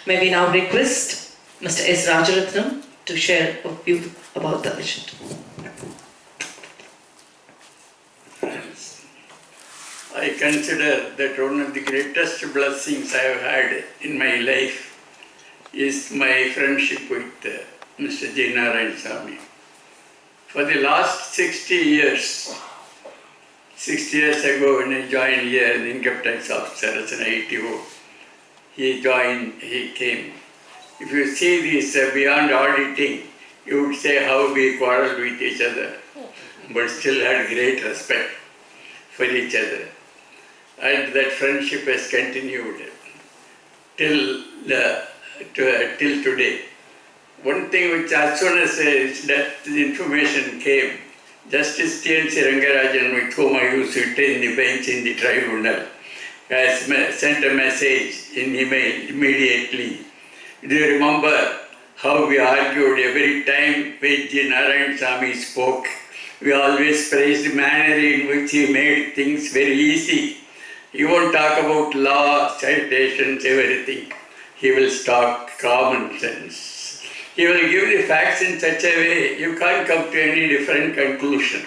May we now request Mr. S. Rajaratnam to share a view about the vision. I consider that one of the greatest blessings I have had in my life is my friendship with Mr. J. Narayanaswamy. For the last 60 years ago when I joined here as income tax officer as an ITO, he came. If you see this beyond auditing, you would say how we quarreled with each other, but still had great respect for each other. And that friendship has continued till today. One thing which as soon as that information came, Justice T.N.C. Rangarajan, with whom I used to retain the bench in the tribunal, has sent a message in email immediately. Do you remember how we argued every time J. Narayanaswamy spoke? We always praised the manner in which he made things very easy. He won't talk about law, citations, everything. He will talk common sense. He will give the facts in such a way you can't come to any different conclusion.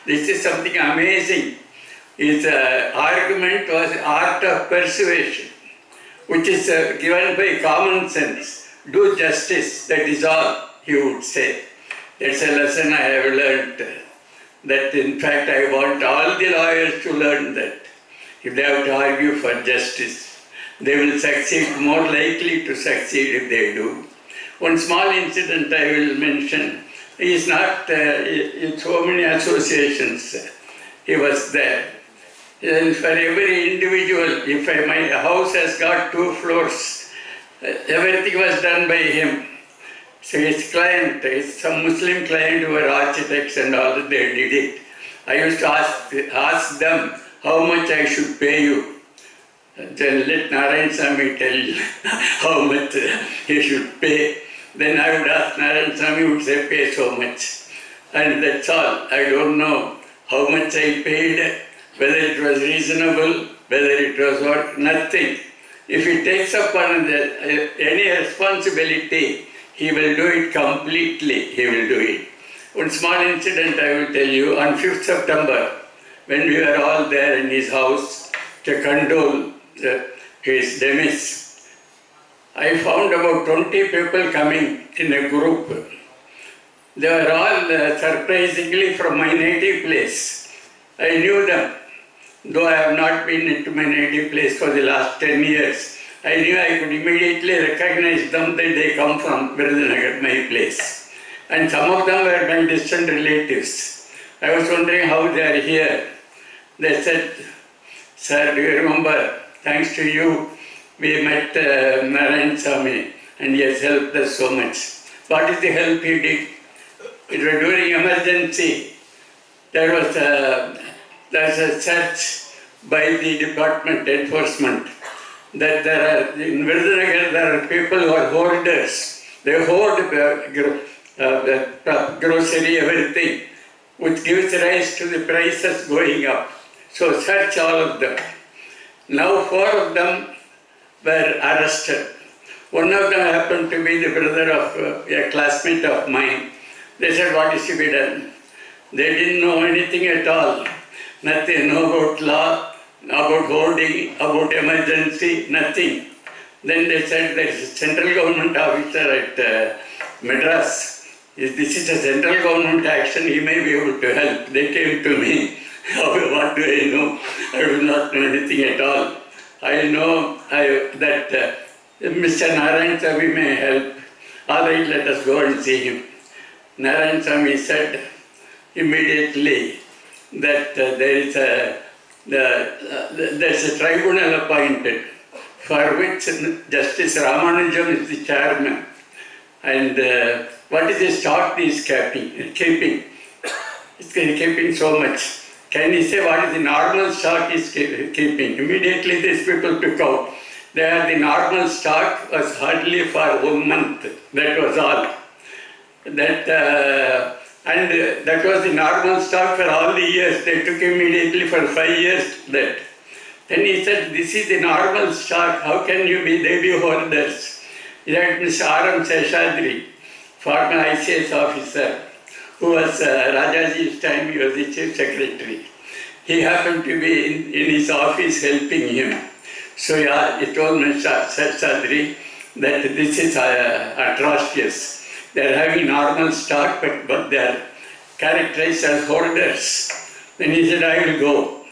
This is something amazing. His argument was art of persuasion, which is given by common sense. Do justice, that is all he would say. That's a lesson I have learned. That in fact I want all the lawyers to learn that. If they have to argue for justice, they will succeed, more likely to succeed if they do. One small incident I will mention. He is not in so many associations. He was there. And for every individual, if my house has got 2 floors, everything was done by him. So his client, some Muslim client who were architects and all, they did it. I used to ask them how much I should pay you. Then let Narayanaswamy tell you how much he should pay. Then I would ask Narayanaswamy, would say pay so much. And that's all. I don't know how much I paid, whether it was reasonable, whether it was what, nothing. If he takes upon any responsibility, he will do it completely, he will do it. One small incident I will tell you. On 5th September, when we were all there in his house to condole his demise, I found about 20 people coming in a group. They were all surprisingly from my native place. I knew them, though I have not been into my native place for the last 10 years. I knew I could immediately recognize them that they come from Virudhunagar, my place. And some of them were my distant relatives. I was wondering how they are here. They said, sir, do you remember, thanks to you, we met Narayanaswamy and he has helped us so much. What is the help he did? It was during emergency. There was a search by the department enforcement that in Virudhunagar there are people who are hoarders. They hoard grocery, everything, which gives rise to the prices going up. So search all of them. Now 4 of them were arrested. One of them happened to be the brother of a classmate of mine. They said, what is to be done? They didn't know anything at all. Nothing, know about law, about hoarding, about emergency, nothing. Then they said there is a central government officer at Madras. This is a central government action, he may be able to help. They came to me. What do I know? I do not know anything at all. I know that Mr. Narayanaswamy may help. All right, let us go and see him. Narayanaswamy said immediately that there's a tribunal appointed for which Justice Ramanujam is the chairman. And what is the stock he is keeping? It's keeping so much. Can you say what is the normal stock he is keeping? Immediately these people took out. The normal stock was hardly for 1 month. That was all. That was the normal stock for all the years. They took immediately for 5 years that. Then he said, this is the normal stock. How can they be hoarders? He had Mr. R.M. Seshadri, former ICS officer, who was Rajaji's time, he was the chief secretary. He happened to be in his office helping him. So he told Mr. Seshadri that this is atrocious. They are having normal stock, but they are characterized as hoarders. Then he said, I will go.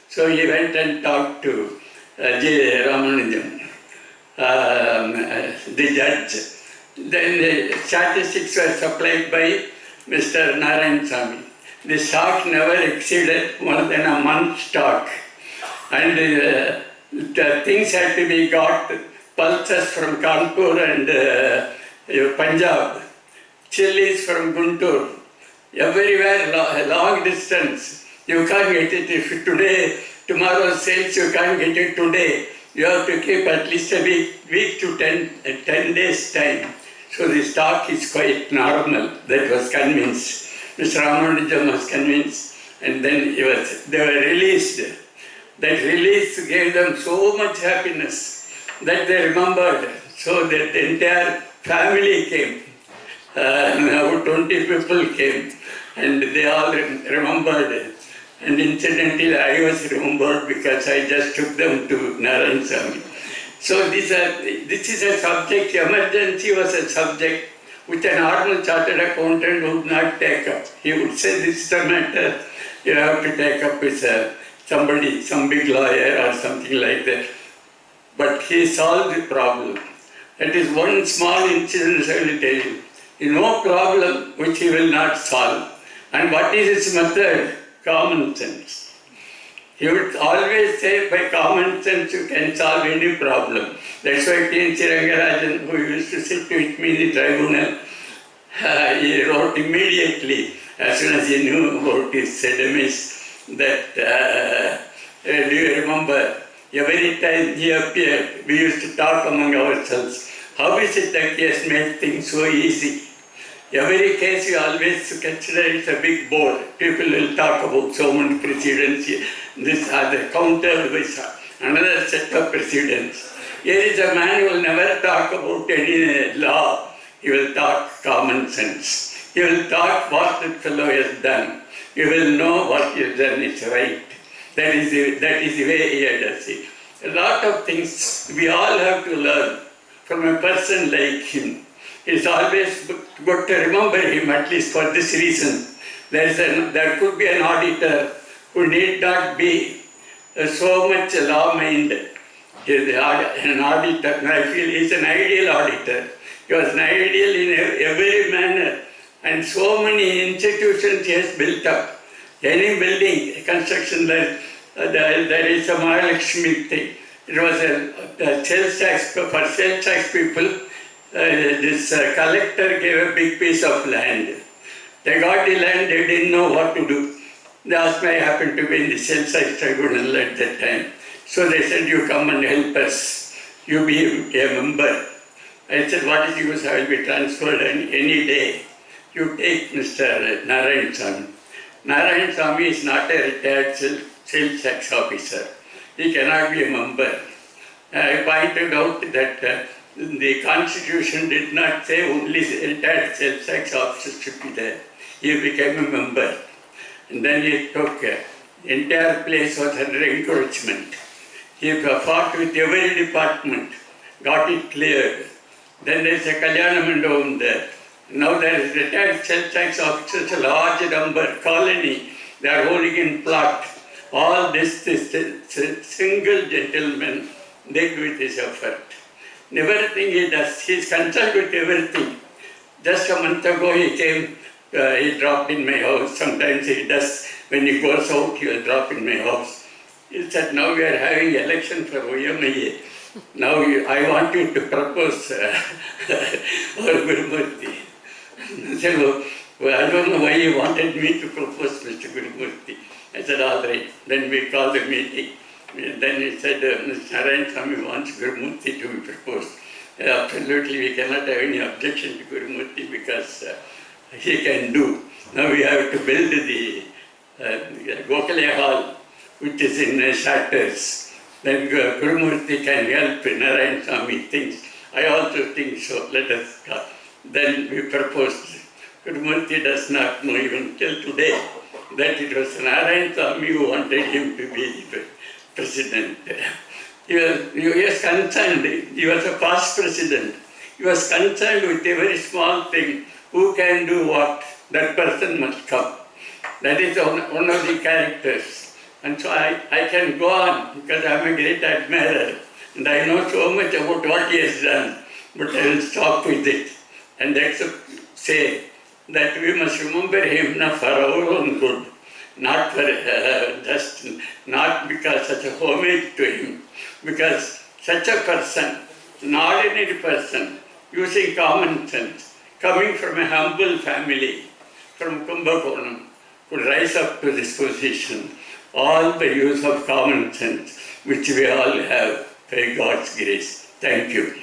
So he went and talked to J. Ramanujam, the judge. Then the statistics were supplied by Mr. Narayanaswamy. The stock never exceeded more than a month's stock. And the things had to be got, pulses from Kanpur and Punjab, chilies from Guntur, everywhere, long distance. You can't get it if today, tomorrow's sales, you can't get it today. You have to keep at least a week to 10 days time. So the stock is quite normal. That was convinced. Mr. Ramanujam was convinced, and then they were released. That release gave them so much happiness that they remembered. So that the entire family came. About 20 people came, and they all remembered. And incidentally, I was remembered because I just took them to Narayanaswamy. So this is a subject, emergency was a subject which a normal chartered accountant would not take up. He would say, this is a matter you have to take up with somebody, some big lawyer or something like that. But he solved the problem. That is one small incident I will tell you. No problem which he will not solve. And what is his method? Common sense. He would always say, by common sense you can solve any problem. That's why T.N. Rangarajan, who used to sit with me in the tribunal, he wrote immediately, as soon as he knew about his sedemis, that, do you remember, every time he appeared, we used to talk among ourselves, how is it that he has made things so easy? Every case you always consider it's a big board. People will talk about so many precedents. This other counter with another set of precedents. Here is a man who will never talk about any law. He will talk common sense. He will talk what the fellow has done. You will know what he has done is right. That is the way he does it. A lot of things we all have to learn from a person like him. It's always good to remember him, at least for this reason. There could be an auditor who need not be so much law-minded. He is an auditor, and I feel he is an ideal auditor. He was an ideal in every manner, and so many institutions he has built up. Any building, construction, there is a Mahalakshmi thing. It was a sales tax, for sales tax people. This collector gave a big piece of land. They got the land, they didn't know what to do. They asked me, I happened to be in the sales tax tribunal at that time. So they said, you come and help us. You be a member. I said, what is the use? I will be transferred any day. You take Mr. Narayanaswamy. Narayanaswamy is not a retired sales tax officer. He cannot be a member. I pointed out that the Constitution did not say only retired sales tax officers should be there. He became a member. And then he took, the entire place was under encroachment. He fought with every department, got it cleared. Then there is a Kalyana Mandapam there. Now there is retired sales tax officers, a large number, colony. They are holding in plot. All this single gentleman did with his effort. Everything he does, he is concerned with everything. Just a month ago he came, he dropped in my house. Sometimes he does, when he goes out, he will drop in my house. He said, now we are having election for OMIA. Now I want you to propose or Gurumurthy. I said, well, I don't know why you wanted me to propose Mr. Gurumurthy. I said, all right. Then we called a meeting. Then he said, Mr. Narayanaswamy wants Gurumurthy to be proposed. Absolutely, we cannot have any objection to Gurumurthy because he can do. Now we have to build the Gokhale Hall, which is in shutters. Then Gurumurthy can help Narayanaswamy things. I also think so. Let us go. Then we proposed. Gurumurthy does not know even till today that it was Narayanaswamy who wanted him to be the president. He was concerned. He was a past president. He was concerned with a very small thing. Who can do what? That person must come. That is one of the characters. And so I can go on because I am a great admirer. And I know so much about what he has done. But I will stop with it. And say that we must remember him not for our own good. Not for not because such a homage to him. Because such a person, an ordinary person, using common sense, coming from a humble family, from Kumbakonam, could rise up to this position. All the use of common sense, which we all have by God's grace. Thank you.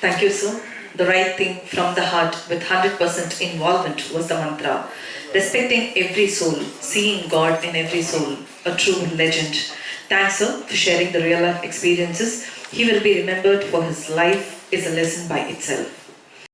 Thank you, sir. The right thing from the heart with 100% involvement was the mantra. Respecting every soul, seeing God in every soul, a true legend. Thanks, sir, for sharing the real life experiences. He will be remembered for his life is a lesson by itself.